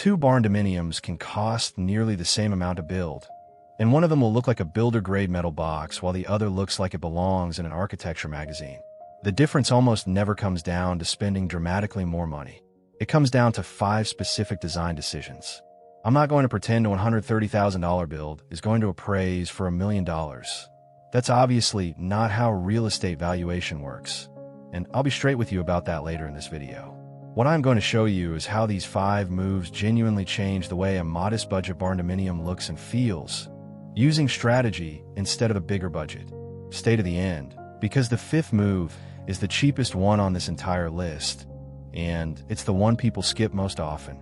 Two barndominiums can cost nearly the same amount to build, and one of them will look like a builder-grade metal box while the other looks like it belongs in an architecture magazine. The difference almost never comes down to spending dramatically more money. It comes down to 5 specific design decisions. I'm not going to pretend a $130,000 build is going to appraise for $1 million. That's obviously not how real estate valuation works, and I'll be straight with you about that later in this video. What I'm going to show you is how these 5 moves genuinely change the way a modest budget barndominium looks and feels, using strategy instead of a bigger budget. Stay to the end, because the 5th move is the cheapest one on this entire list, and it's the one people skip most often.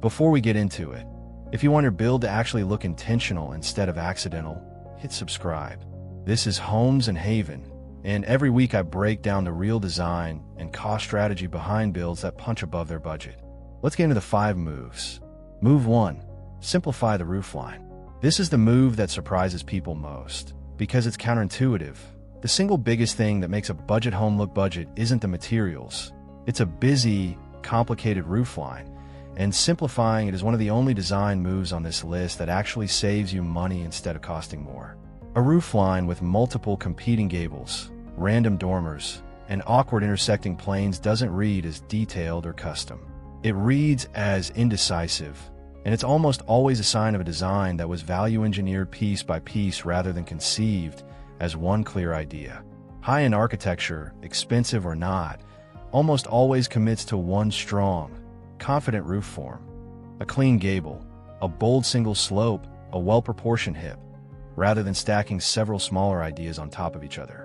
Before we get into it, if you want your build to actually look intentional instead of accidental, hit subscribe. This is Homes and Haven, and every week I break down the real design and cost strategy behind builds that punch above their budget. Let's get into the 5 moves. Move 1. Simplify the roofline. This is the move that surprises people most, because it's counterintuitive. The single biggest thing that makes a budget home look budget isn't the materials. It's a busy, complicated roofline, and simplifying it is one of the only design moves on this list that actually saves you money instead of costing more. A roofline with multiple competing gables, random dormers, and awkward intersecting planes doesn't read as detailed or custom. It reads as indecisive, and it's almost always a sign of a design that was value engineered piece by piece rather than conceived as one clear idea. High-end architecture, expensive or not, almost always commits to one strong, confident roof form. A clean gable, a bold single slope, a well-proportioned hip, rather than stacking several smaller ideas on top of each other.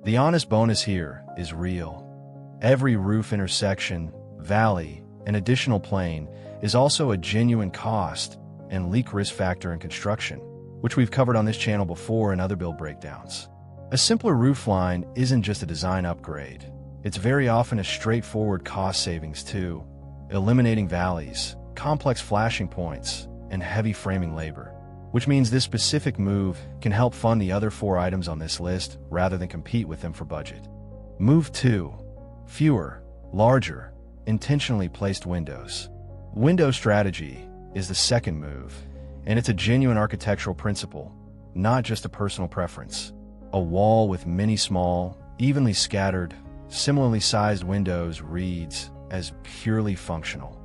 The honest bonus here is real. Every roof intersection, valley, and additional plane is also a genuine cost and leak risk factor in construction, which we've covered on this channel before in other build breakdowns. A simpler roofline isn't just a design upgrade. It's very often a straightforward cost savings too, eliminating valleys, complex flashing points, and heavy framing labor, which means this specific move can help fund the other 4 items on this list rather than compete with them for budget. Move 2. Fewer, larger, intentionally placed windows. Window strategy is the 2nd move, and it's a genuine architectural principle, not just a personal preference. A wall with many small, evenly scattered, similarly sized windows reads as purely functional,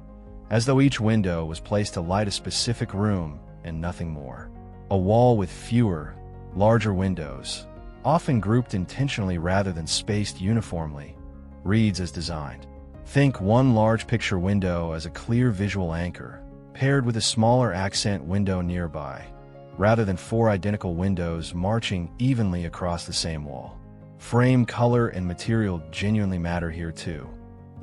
as though each window was placed to light a specific room and nothing more. A wall with fewer, larger windows, often grouped intentionally rather than spaced uniformly, reads as designed. Think one large picture window as a clear visual anchor, paired with a smaller accent window nearby, rather than 4 identical windows marching evenly across the same wall. Frame color and material genuinely matter here too,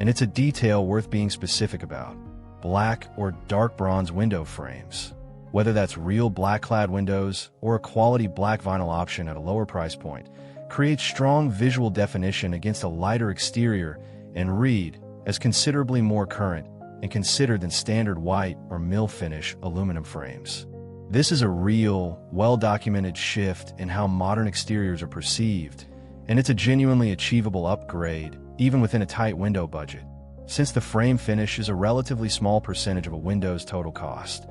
and it's a detail worth being specific about. Black or dark bronze window frames, whether that's real black-clad windows or a quality black vinyl option at a lower price point, create strong visual definition against a lighter exterior and read as considerably more current and considered than standard white or mill finish aluminum frames. This is a real, well-documented shift in how modern exteriors are perceived, and it's a genuinely achievable upgrade even within a tight window budget, since the frame finish is a relatively small percentage of a window's total cost,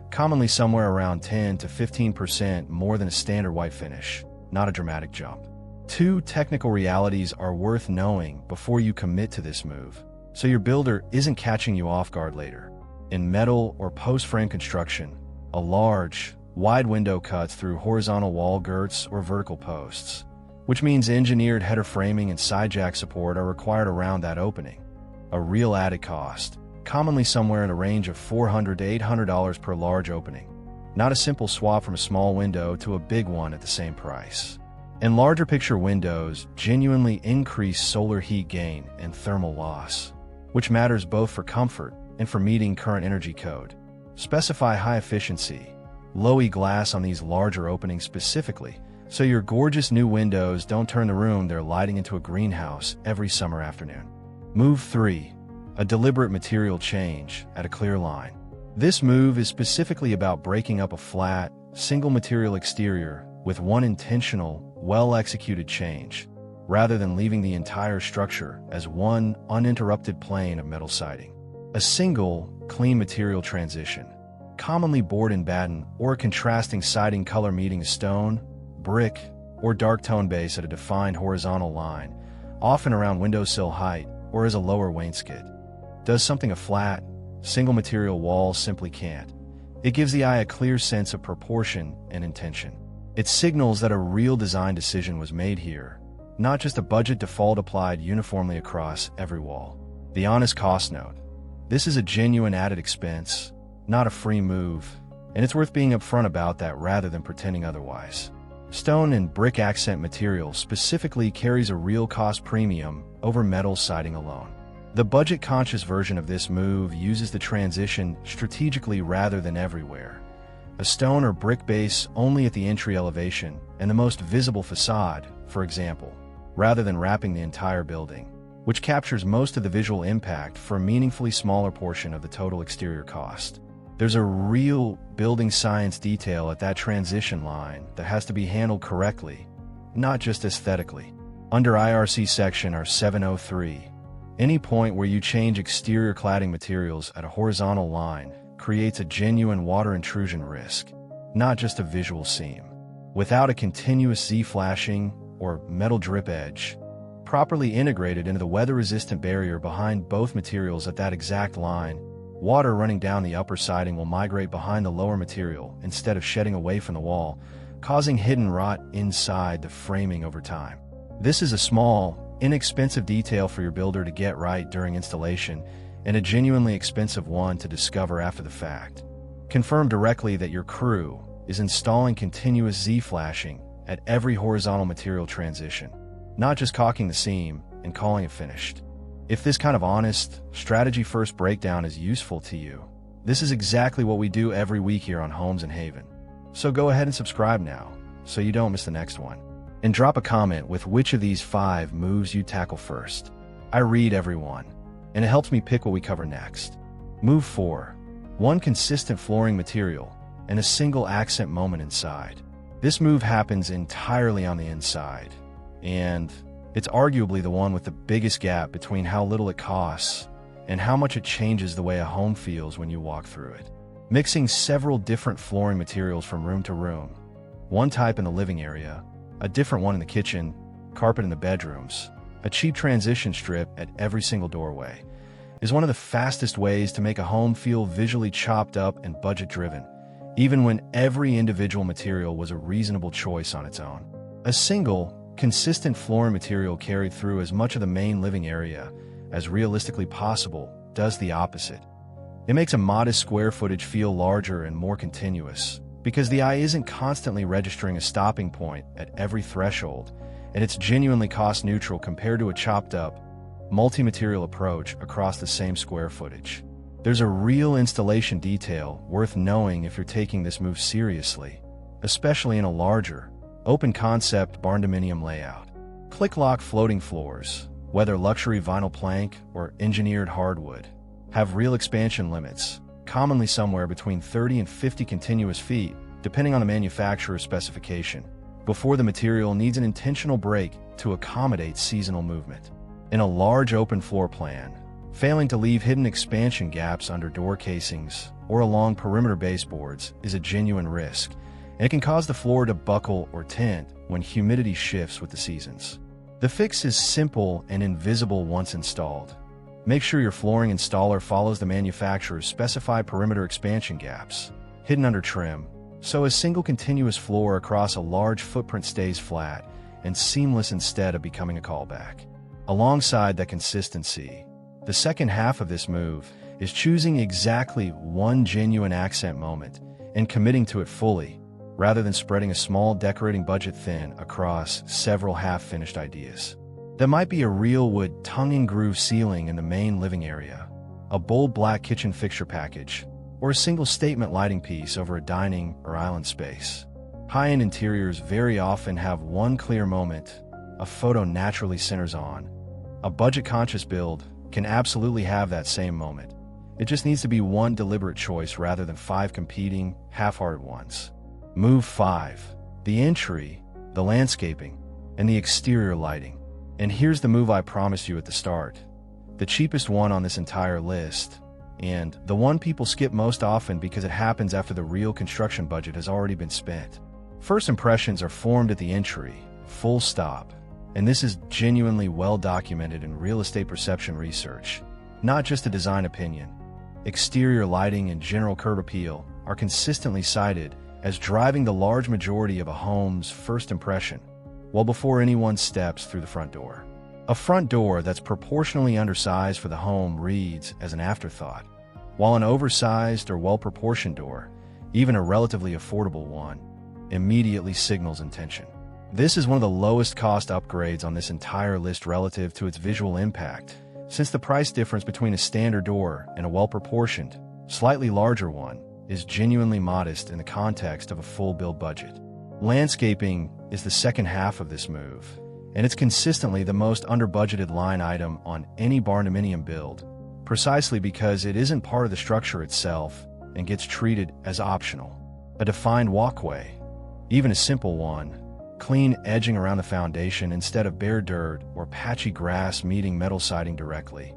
commonly somewhere around 10 to 15% more than a standard white finish, not a dramatic jump. 2 technical realities are worth knowing before you commit to this move, so your builder isn't catching you off guard later. In metal or post-frame construction, a large, wide window cuts through horizontal wall girts or vertical posts, which means engineered header framing and side jack support are required around that opening. A real added cost, commonly somewhere in a range of $400 to $800 per large opening. Not a simple swap from a small window to a big one at the same price. And larger picture windows genuinely increase solar heat gain and thermal loss, which matters both for comfort and for meeting current energy code. Specify high efficiency, low E glass on these larger openings specifically, so your gorgeous new windows don't turn the room they're lighting into a greenhouse every summer afternoon. Move 3. A deliberate material change at a clear line. This move is specifically about breaking up a flat, single material exterior with one intentional, well-executed change, rather than leaving the entire structure as one uninterrupted plane of metal siding. A single, clean material transition, commonly board and batten, or a contrasting siding color meeting a stone, brick, or dark tone base at a defined horizontal line, often around windowsill height or as a lower wainscot, does something a flat, single material wall simply can't. It gives the eye a clear sense of proportion and intention. It signals that a real design decision was made here, not just a budget default applied uniformly across every wall. The honest cost note. This is a genuine added expense, not a free move, and it's worth being upfront about that rather than pretending otherwise. Stone and brick accent material specifically carries a real cost premium over metal siding alone. The budget-conscious version of this move uses the transition strategically rather than everywhere. A stone or brick base only at the entry elevation and the most visible facade, for example, rather than wrapping the entire building, which captures most of the visual impact for a meaningfully smaller portion of the total exterior cost. There's a real building science detail at that transition line that has to be handled correctly, not just aesthetically. Under IRC section R703, any point where you change exterior cladding materials at a horizontal line creates a genuine water intrusion risk, not just a visual seam. Without a continuous Z-flashing or metal drip edge properly integrated into the weather-resistant barrier behind both materials at that exact line, water running down the upper siding will migrate behind the lower material instead of shedding away from the wall, causing hidden rot inside the framing over time. This is a small, inexpensive detail for your builder to get right during installation, and a genuinely expensive one to discover after the fact. Confirm directly that your crew is installing continuous Z-flashing at every horizontal material transition, not just caulking the seam and calling it finished. If this kind of honest, strategy-first breakdown is useful to you, this is exactly what we do every week here on Homes in Haven. So go ahead and subscribe now, so you don't miss the next one. And drop a comment with which of these 5 moves you tackle first. I read every one, and it helps me pick what we cover next. Move 4. One consistent flooring material and a single accent moment inside. This move happens entirely on the inside, and it's arguably the one with the biggest gap between how little it costs and how much it changes the way a home feels when you walk through it. Mixing several different flooring materials from room to room, one type in the living area, a different one in the kitchen, carpet in the bedrooms, a cheap transition strip at every single doorway, is one of the fastest ways to make a home feel visually chopped up and budget-driven, even when every individual material was a reasonable choice on its own. A single, consistent flooring material carried through as much of the main living area as realistically possible does the opposite. It makes a modest square footage feel larger and more continuous, because the eye isn't constantly registering a stopping point at every threshold, and it's genuinely cost-neutral compared to a chopped-up, multi-material approach across the same square footage. There's a real installation detail worth knowing if you're taking this move seriously, especially in a larger, open-concept barndominium layout. Click-lock floating floors, whether luxury vinyl plank or engineered hardwood, have real expansion limits, commonly somewhere between 30 and 50 continuous feet, depending on the manufacturer's specification, before the material needs an intentional break to accommodate seasonal movement. In a large open floor plan, failing to leave hidden expansion gaps under door casings or along perimeter baseboards is a genuine risk, and it can cause the floor to buckle or tint when humidity shifts with the seasons. The fix is simple and invisible once installed. Make sure your flooring installer follows the manufacturer's specified perimeter expansion gaps, hidden under trim, so a single continuous floor across a large footprint stays flat and seamless instead of becoming a callback. Alongside that consistency, the second half of this move is choosing exactly one genuine accent moment and committing to it fully, rather than spreading a small decorating budget thin across several half-finished ideas. That might be a real wood tongue-and-groove ceiling in the main living area, a bold black kitchen fixture package, or a single statement lighting piece over a dining or island space. High-end interiors very often have one clear moment a photo naturally centers on. A budget-conscious build can absolutely have that same moment. It just needs to be one deliberate choice rather than 5 competing, half-hearted ones. Move 5. The entry, the landscaping, and the exterior lighting. And here's the move I promised you at the start. The cheapest one on this entire list, and the one people skip most often because it happens after the real construction budget has already been spent. First impressions are formed at the entry, full stop, and this is genuinely well documented in real estate perception research, not just a design opinion. Exterior lighting and general curb appeal are consistently cited as driving the large majority of a home's first impression, well before anyone steps through the front door. A front door that's proportionally undersized for the home reads as an afterthought, while an oversized or well-proportioned door, even a relatively affordable one, immediately signals intention. This is one of the lowest cost upgrades on this entire list relative to its visual impact, since the price difference between a standard door and a well-proportioned, slightly larger one is genuinely modest in the context of a full build budget. Landscaping is the second half of this move, and it's consistently the most under-budgeted line item on any barndominium build, precisely because it isn't part of the structure itself and gets treated as optional. A defined walkway, even a simple one, clean edging around the foundation instead of bare dirt or patchy grass meeting metal siding directly,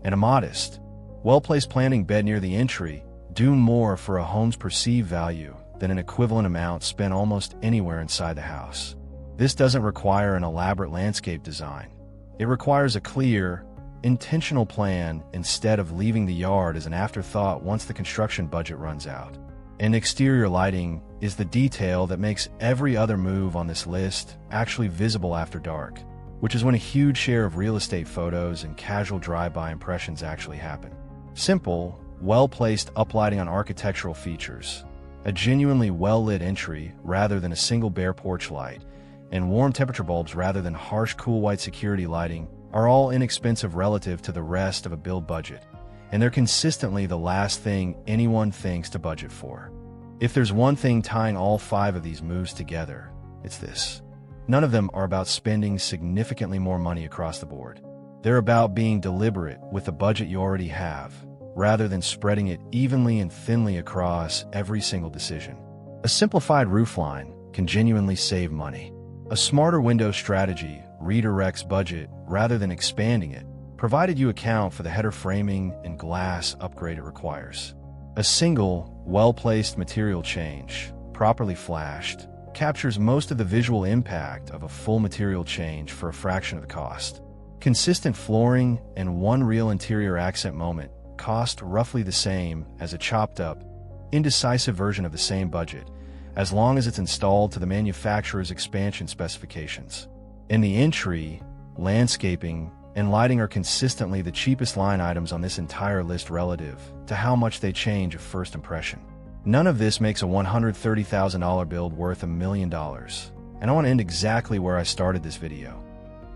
and a modest, well-placed planting bed near the entry do more for a home's perceived value than an equivalent amount spent almost anywhere inside the house. This doesn't require an elaborate landscape design. It requires a clear, intentional plan instead of leaving the yard as an afterthought once the construction budget runs out. And exterior lighting is the detail that makes every other move on this list actually visible after dark, which is when a huge share of real estate photos and casual drive-by impressions actually happen. Simple, well-placed uplighting on architectural features, a genuinely well-lit entry rather than a single bare porch light, and warm temperature bulbs rather than harsh cool white security lighting are all inexpensive relative to the rest of a build budget, and they're consistently the last thing anyone thinks to budget for. If there's one thing tying all 5 of these moves together, it's this. None of them are about spending significantly more money across the board. They're about being deliberate with the budget you already have, rather than spreading it evenly and thinly across every single decision. A simplified roofline can genuinely save money. A smarter window strategy redirects budget rather than expanding it, provided you account for the header framing and glass upgrade it requires. A single, well-placed material change, properly flashed, captures most of the visual impact of a full material change for a fraction of the cost. Consistent flooring and one real interior accent moment cost roughly the same as a chopped-up, indecisive version of the same budget, as long as it's installed to the manufacturer's expansion specifications. In the entry, landscaping and lighting are consistently the cheapest line items on this entire list relative to how much they change a first impression. None of this makes a $130,000 build worth $1 million, and I want to end exactly where I started this video.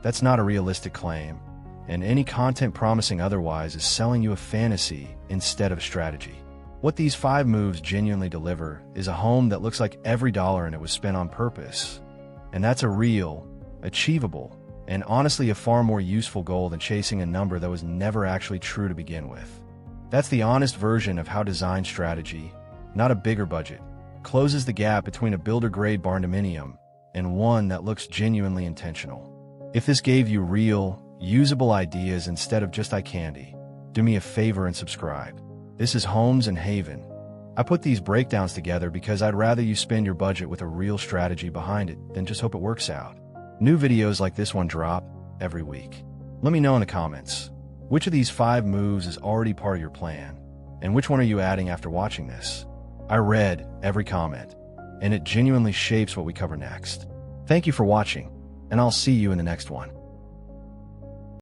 That's not a realistic claim, and any content promising otherwise is selling you a fantasy instead of a strategy. What these 5 moves genuinely deliver is a home that looks like every dollar in it was spent on purpose, and that's a real, achievable, and honestly a far more useful goal than chasing a number that was never actually true to begin with. That's the honest version of how design strategy, not a bigger budget, closes the gap between a builder-grade barndominium and one that looks genuinely intentional. If this gave you real, usable ideas instead of just eye candy, do me a favor and subscribe. This is Homes and Haven. I put these breakdowns together because I'd rather you spend your budget with a real strategy behind it than just hope it works out. New videos like this one drop every week. Let me know in the comments, which of these 5 moves is already part of your plan, and which one are you adding after watching this? I read every comment, and it genuinely shapes what we cover next. Thank you for watching, and I'll see you in the next one.